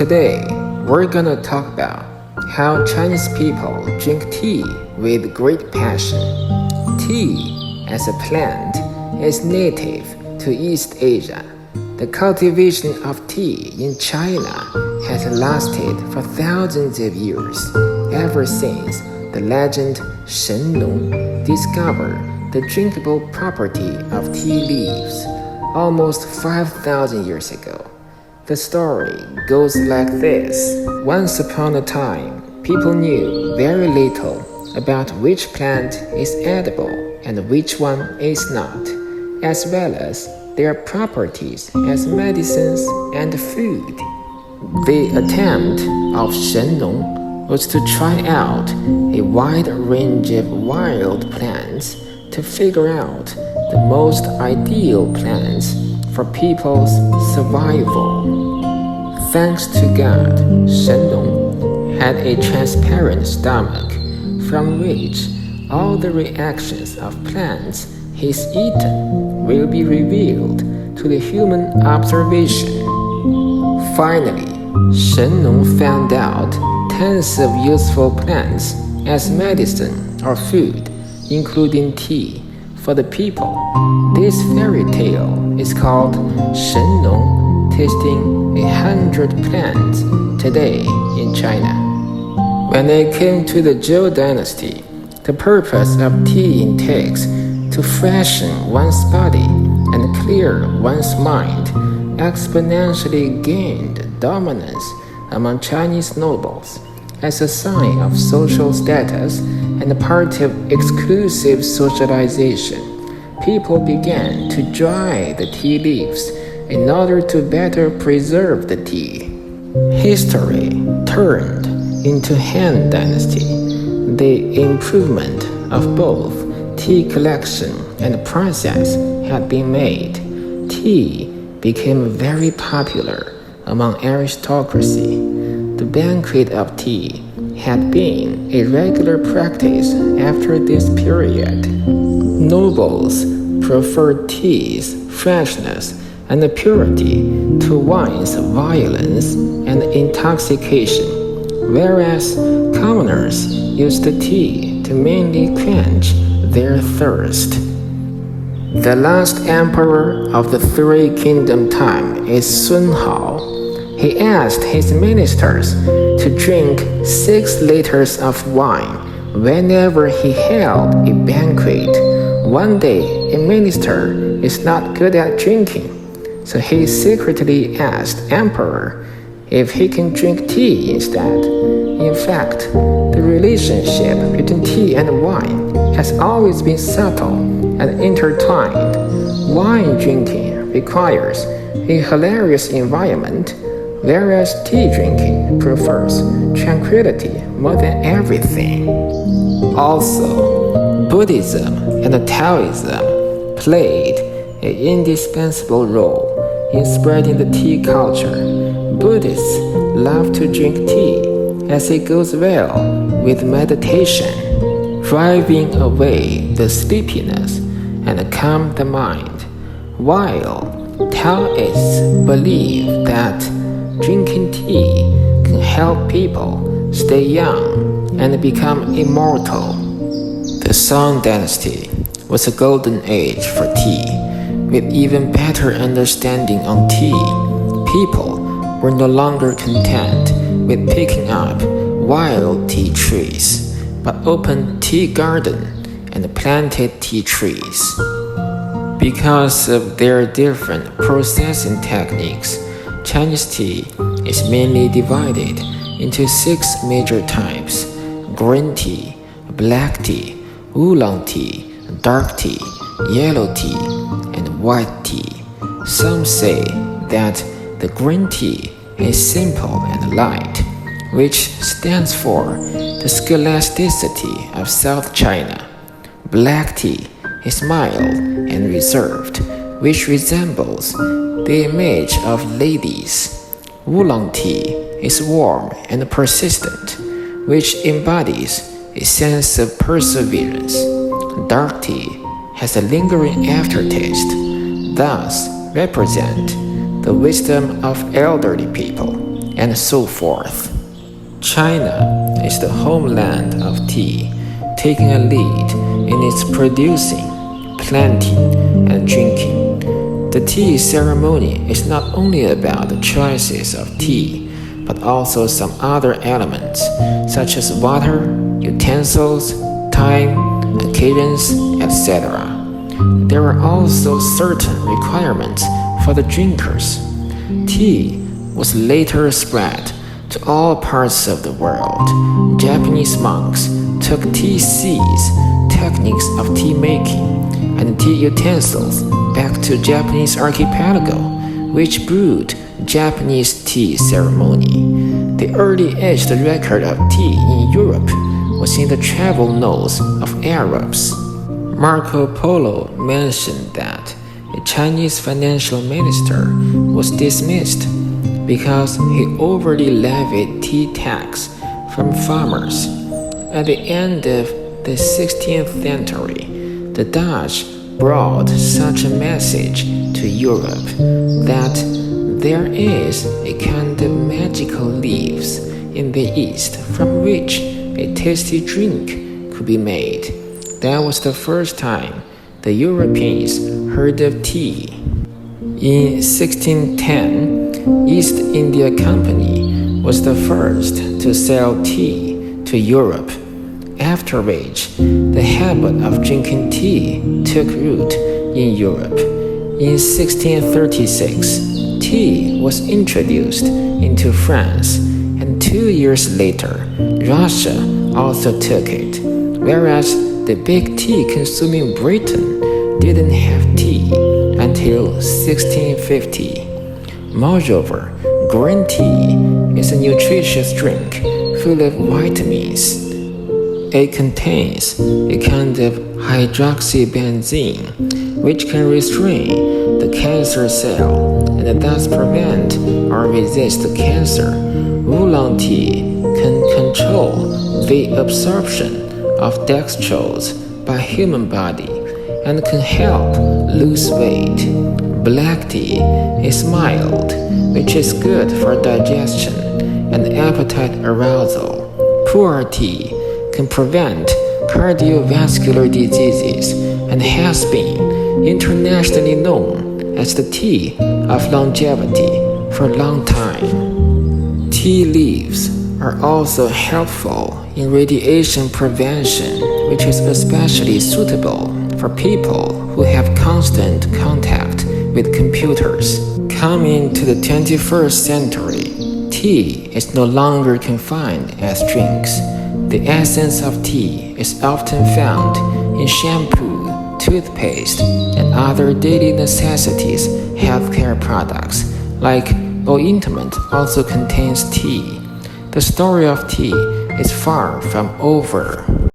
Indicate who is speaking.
Speaker 1: Today, we're gonna talk about how Chinese people drink tea with great passion. Tea, as a plant, is native to East Asia. The cultivation of tea in China has lasted for thousands of years, ever since the legend Shen Nong discovered the drinkable property of tea leaves almost 5,000 years ago. The story goes like this. Once upon a time, people knew very little about which plant is edible and which one is not, as well as their properties as medicines and food. The attempt of Shen Nong was to try out a wide range of wild plants to figure out the most ideal plants for people's survival. Thanks to God, Shen Nong had a transparent stomach from which all the reactions of plants he's eaten will be revealed to the human observation. Finally, Shen Nong found out tons of useful plants as medicine or food, including tea, for the people. This fairy tale is called Shen Nong Tasting 100 Plants today in China. When it came to the Zhou dynasty, the purpose of tea intakes to freshen one's body and clear one's mind exponentially gained dominance among Chinese nobles as a sign of social status and a part of exclusive socialization. People began to dry the tea leaves in order to better preserve the tea. History turned into Han Dynasty. The improvement of both tea collection and process had been made. Tea became very popular among aristocracy. The banquet of tea had been a regular practice after this period. Nobles preferred tea's freshness and purity to wine's violence and intoxication, whereas commoners used the tea to mainly quench their thirst. The last emperor of the Three Kingdom time is Sun Hao. He asked his ministers to drink 6 liters of wine whenever he held a banquet. One day, a minister is not good at drinking, so he secretly asked Emperor if he can drink tea instead. In fact, the relationship between tea and wine has always been subtle and intertwined. Wine drinking requires a hilarious environment, whereas tea drinking prefers tranquility more than everything. Also, Buddhism and Taoism played an indispensable role in spreading the tea culture. Buddhists love to drink tea as it goes well with meditation, driving away the sleepiness and calm the mind, while Taoists believe that drinking tea can help people stay young and become immortal. The Song Dynasty was a golden age for tea, with even better understanding on tea. People were no longer content with picking up wild tea trees, but opened tea garden and planted tea trees. Because of their different processing techniques, Chinese tea is mainly divided into 6 major types: green tea, black tea, oolong tea, dark tea, yellow tea, and white tea. Some say that the green tea is simple and light, which stands for the scholasticity of South China. Black tea is mild and reserved, which resembles the image of ladies. Oolong tea is warm and persistent, which embodies a sense of perseverance. Dark tea has a lingering aftertaste, thus represent the wisdom of elderly people, and so forth. China is the homeland of tea, taking a lead in its producing, planting, and drinking. The tea ceremony is not only about the choices of tea, but also some other elements, such as water, utensils, time, occasions, etc. There are also certain requirements for the drinkers. Tea was later spread to all parts of the world. Japanese monks took tea seeds, techniques of tea making, and tea utensils back to Japanese archipelago, which brewed Japanese tea ceremony. The early-aged record of tea in Europe was in the travel notes of Arabs. Marco Polo mentioned that a Chinese financial minister was dismissed because he overly levied tea tax from farmers. At the end of the 16th century, the Dutch brought such a message to Europe that there is a kind of magical leaves in the East from which a tasty drink could be made. That was the first time the Europeans heard of tea. In 1610, East India Company was the first to sell tea to Europe, after which the habit of drinking tea took root in Europe. In 1636, tea was introduced into France, and 2 years later, Russia also took it, whereas the big tea-consuming Britain didn't have tea until 1650. Moreover, green tea is a nutritious drink full of vitamins. It contains a kind of hydroxybenzene, which can restrain the cancer cell and thus prevent or resist cancer. Oolong tea can control the absorption of dextrose by human body and can help lose weight. Black tea is mild, which is good for digestion and appetite arousal. Pu'er tea can prevent cardiovascular diseases and has been internationally known as the tea of longevity for a long time. Tea leaves are also helpful in radiation prevention, which is especially suitable for people who have constant contact with computers. Coming to the 21st century, tea is no longer confined as drinks. The essence of tea is often found in shampoo, toothpaste, and other daily necessities healthcare products, like ointment also contains tea. The story of tea is far from over.